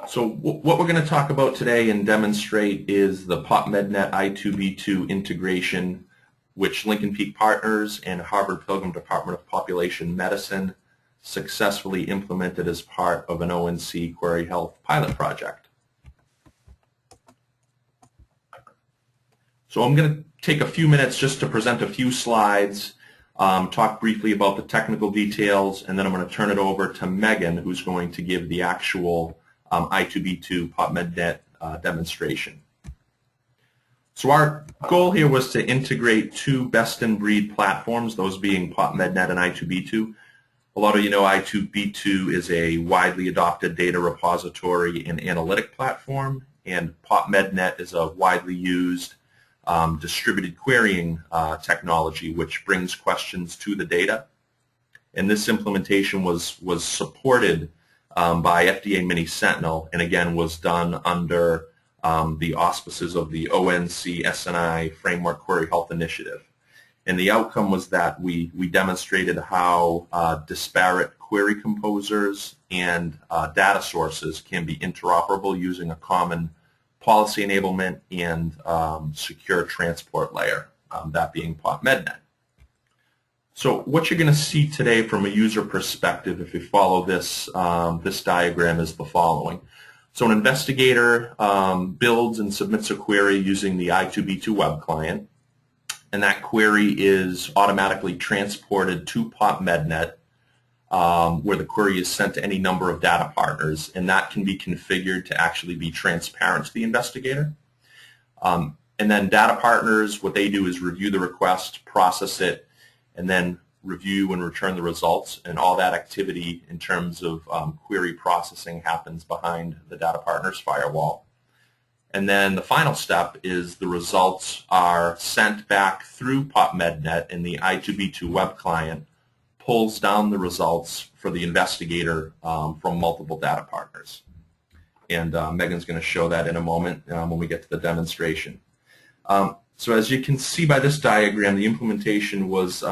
So what we're going to talk about today and demonstrate is the PopMedNet i2b2 integration, which Lincoln Peak Partners and Harvard Pilgrim Department of Population Medicine successfully implemented as part of an ONC Query Health pilot project. So I'm going to take a few minutes just to present a few slides, talk briefly about the technical details, and then I'm going to turn it over to Megan, who's going to give the actual i2b2 PopMedNet demonstration. So our goal here was to integrate two best-in-breed platforms, those being PopMedNet and i2b2. A lot of you know i2b2 is a widely adopted data repository and analytic platform, and PopMedNet is a widely used distributed querying technology which brings questions to the data. And this implementation was supported by FDA Mini Sentinel, and again was done under the auspices of the ONC SNI Framework Query Health Initiative. And the outcome was that we demonstrated how disparate query composers and data sources can be interoperable using a common policy enablement and secure transport layer, that being PopMedNet. So what you're going to see today from a user perspective, if you follow this, this diagram, is the following. So an investigator builds and submits a query using the i2b2 web client, and that query is automatically transported to PopMedNet, where the query is sent to any number of data partners, and that can be configured to actually be transparent to the investigator. And then data partners, what they do is review the request, process it, and then review and return the results, and all that activity in terms of query processing happens behind the data partner's firewall. And then the final step is the results are sent back through PopMedNet, and the i2b2 web client pulls down the results for the investigator from multiple data partners. And Megan's going to show that in a moment when we get to the demonstration. So as you can see by this diagram, the implementation was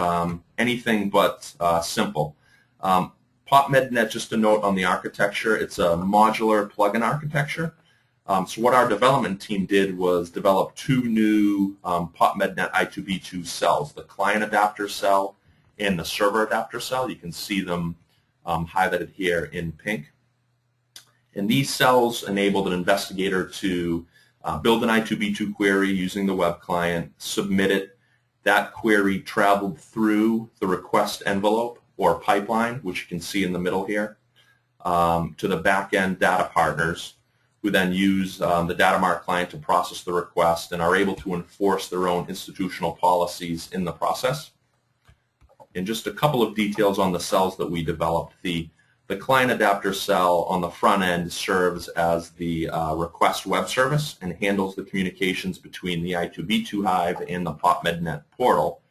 anything but simple. PopMedNet, just a note on the architecture, it's a modular plugin architecture. So what our development team did was develop two new PopMedNet i2b2 cells, the client adapter cell and the server adapter cell. You can see them highlighted here in pink. And these cells enabled an investigator to build an i2b2 query using the web client, submit it. That query traveled through the request envelope or pipeline, which you can see in the middle here, to the back-end data partners, who then use the data mart client to process the request and are able to enforce their own institutional policies in the process. And just a couple of details on the cells that we developed. The client adapter cell on the front end serves as the request web service and handles the communications between the i2b2 Hive and the PopMedNet portal.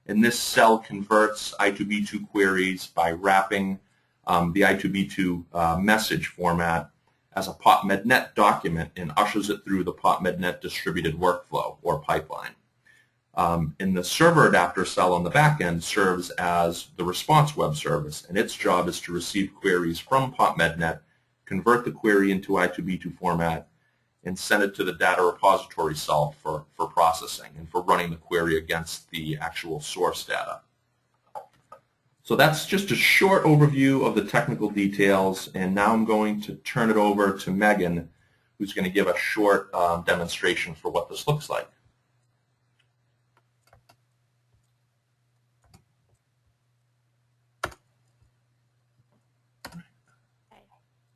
And this cell converts i2b2 queries by wrapping the i2b2 message format as a PopMedNet document and ushers it through the PopMedNet distributed workflow or pipeline. And the server adapter cell on the back end serves as the response web service, and its job is to receive queries from PopMedNet, convert the query into i2b2 format, and send it to the data repository cell for processing and for running the query against the actual source data. So that's just a short overview of the technical details, and now I'm going to turn it over to Megan, who's going to give a short demonstration for what this looks like.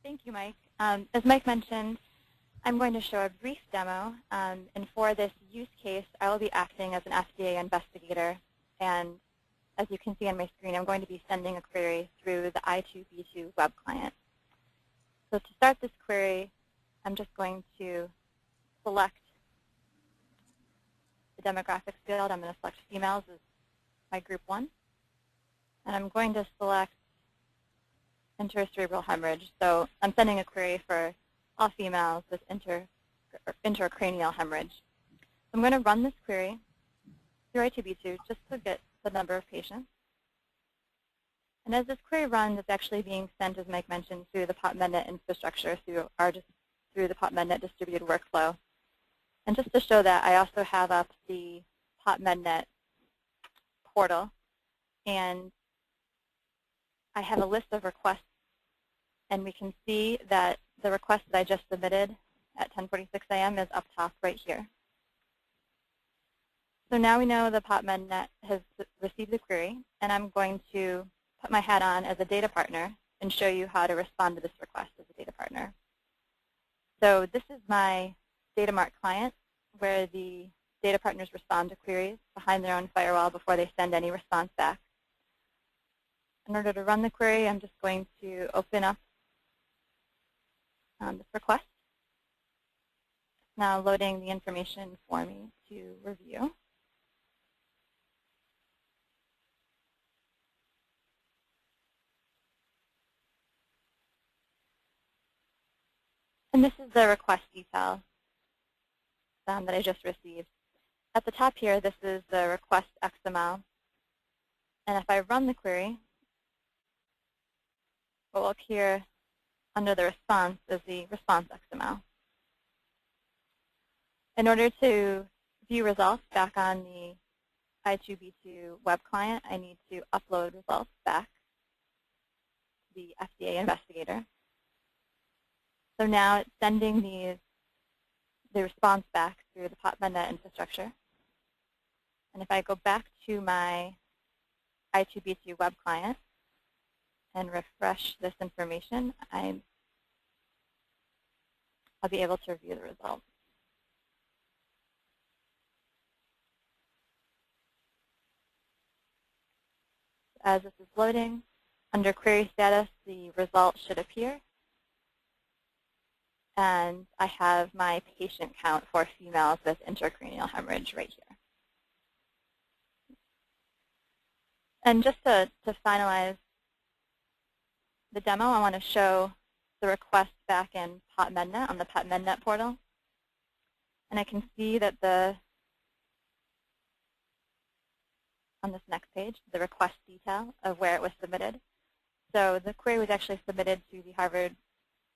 Thank you, Mike. As Mike mentioned, I'm going to show a brief demo, and for this use case, I will be acting as an FDA investigator, and as you can see on my screen, I'm going to be sending a query through the i2b2 web client. So to start this query, I'm just going to select the demographics field. I'm going to select females as my group 1, and I'm going to select intracerebral hemorrhage. So I'm sending a query for all females with intracranial hemorrhage. I'm going to run this query through i2b2 just to get the number of patients. And as this query runs, it's actually being sent, as Mike mentioned, through the PopMedNet infrastructure, through the PopMedNet distributed workflow. And just to show that, I also have up the PopMedNet portal, and I have a list of requests, and we can see that the request that I just submitted at 10:46 a.m. is up top right here. So now we know the PopMedNet has received the query, and I'm going to put my hat on as a data partner and show you how to respond to this request as a data partner. So this is my data mart client, where the data partners respond to queries behind their own firewall before they send any response back. In order to run the query, I'm just going to open up this request. It's now loading the information for me to review. And this is the request detail that I just received. At the top here, this is the request XML. And if I run the query, what will appear under the response is the response XML. In order to view results back on the i2b2 web client, I need to upload results back to the FDA investigator. So now it's sending the response back through the PopMedNet infrastructure. And if I go back to my i2b2 web client and refresh this information, I'll be able to review the results. As this is loading, under query status, the result should appear. And I have my patient count for females with intracranial hemorrhage right here. And just to finalize the demo, I want to show the request back in PopMedNet on the PopMedNet portal. And I can see that on this next page, the request detail of where it was submitted. So the query was actually submitted to the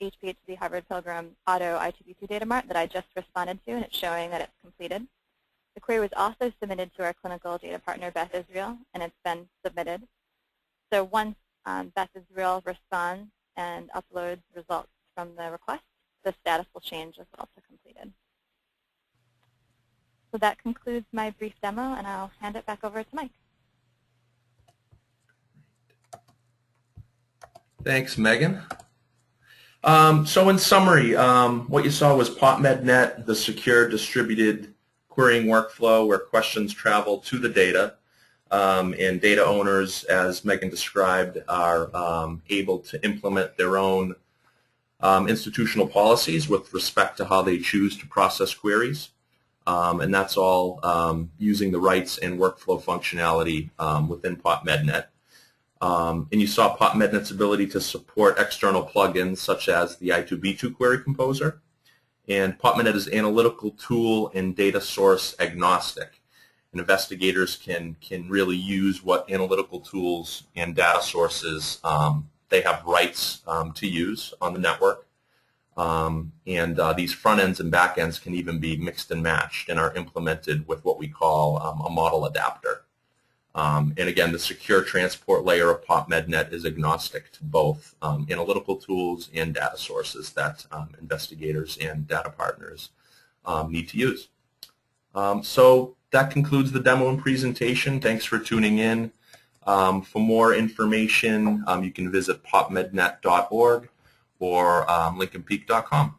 HPHC Harvard Pilgrim Auto i2b2 data mart that I just responded to, and it's showing that it's completed. The query was also submitted to our clinical data partner, Beth Israel, and it's been submitted. So once Beth Israel responds and uploads results from the request, the status will change as well to completed. So that concludes my brief demo, and I'll hand it back over to Mike. Thanks, Megan. So in summary, what you saw was PopMedNet, the secure distributed querying workflow where questions travel to the data, and data owners, as Megan described, are able to implement their own institutional policies with respect to how they choose to process queries. And that's all using the rights and workflow functionality within PopMedNet. And you saw PopMedNet's ability to support external plugins such as the i2b2 query composer. And PopMedNet is analytical tool and data source agnostic. And investigators can really use what analytical tools and data sources they have rights to use on the network. These front ends and back ends can even be mixed and matched and are implemented with what we call a model adapter. And again, the secure transport layer of PopMedNet is agnostic to both analytical tools and data sources that investigators and data partners need to use. So that concludes the demo and presentation. Thanks for tuning in. For more information, you can visit popmednet.org or lincolnpeak.com.